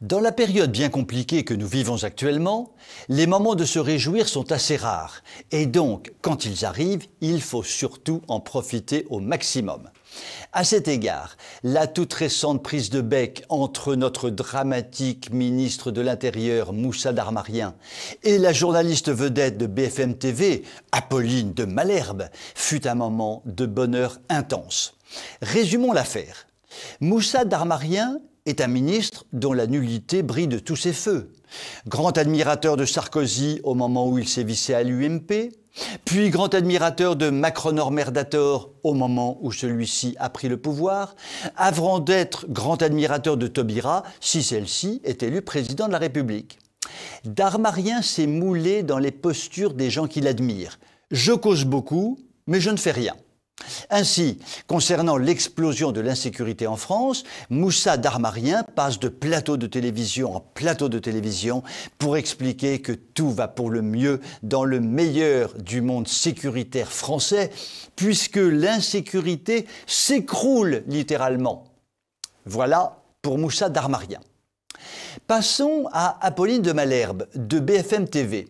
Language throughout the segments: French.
Dans la période bien compliquée que nous vivons actuellement, les moments de se réjouir sont assez rares. Et donc, quand ils arrivent, il faut surtout en profiter au maximum. À cet égard, la toute récente prise de bec entre notre dramatique ministre de l'Intérieur, Moussa Darmarien, et la journaliste vedette de BFM TV, Apolline de Malherbe, fut un moment de bonheur intense. Résumons l'affaire. Moussa Darmarien est un ministre dont la nullité brille de tous ses feux. Grand admirateur de Sarkozy au moment où il sévissait à l'UMP, puis grand admirateur de Macron Merdator au moment où celui-ci a pris le pouvoir, avant d'être grand admirateur de Taubira si celle-ci est élue président de la République. Darmarien s'est moulé dans les postures des gens qui l'admirent. Je cause beaucoup, mais je ne fais rien. Ainsi, concernant l'explosion de l'insécurité en France, Moussa Darmarien passe de plateau de télévision en plateau de télévision pour expliquer que tout va pour le mieux dans le meilleur du monde sécuritaire français, puisque l'insécurité s'écroule littéralement. Voilà pour Moussa Darmarien. Passons à Apolline de Malherbe de BFM TV.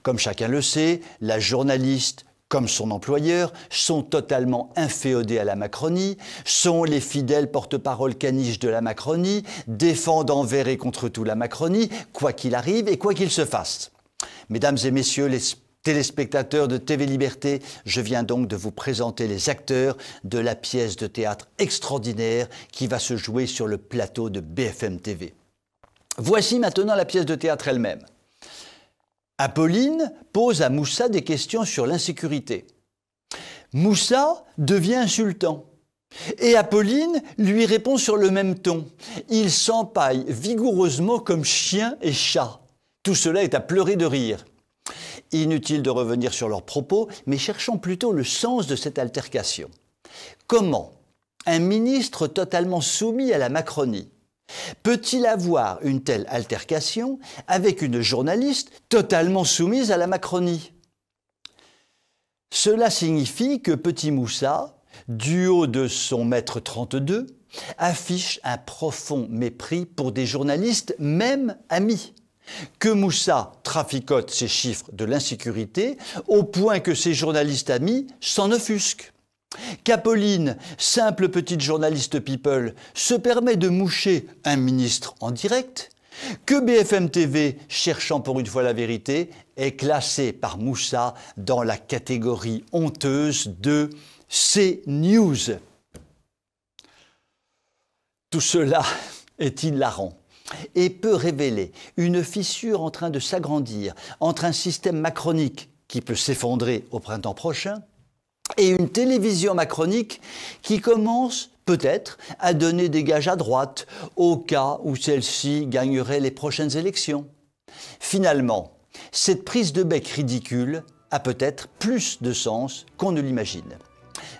Comme chacun le sait, la journaliste comme son employeur, sont totalement inféodés à la Macronie, sont les fidèles porte-parole caniches de la Macronie, défendent envers et contre tout la Macronie, quoi qu'il arrive et quoi qu'il se fasse. Mesdames et messieurs les téléspectateurs de TV Liberté, je viens donc de vous présenter les acteurs de la pièce de théâtre extraordinaire qui va se jouer sur le plateau de BFM TV. Voici maintenant la pièce de théâtre elle-même. Apolline pose à Moussa des questions sur l'insécurité. Moussa devient insultant. Et Apolline lui répond sur le même ton. Il s'empaille vigoureusement comme chien et chat. Tout cela est à pleurer de rire. Inutile de revenir sur leurs propos, mais cherchons plutôt le sens de cette altercation. Comment un ministre totalement soumis à la Macronie peut-il avoir une telle altercation avec une journaliste totalement soumise à la Macronie? Cela signifie que petit Moussa, du haut de son mètre 32, affiche un profond mépris pour des journalistes, même amis. Que Moussa traficote ces chiffres de l'insécurité au point que ses journalistes amis s'en offusquent. Qu'Apolline, simple petite journaliste people, se permet de moucher un ministre en direct, que BFM TV, cherchant pour une fois la vérité, est classé par Moussa dans la catégorie honteuse de CNews. Tout cela est hilarant et peut révéler une fissure en train de s'agrandir entre un système macronique qui peut s'effondrer au printemps prochain et une télévision macronique qui commence peut-être à donner des gages à droite au cas où celle-ci gagnerait les prochaines élections. Finalement, cette prise de bec ridicule a peut-être plus de sens qu'on ne l'imagine.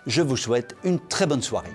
Je vous souhaite une très bonne soirée.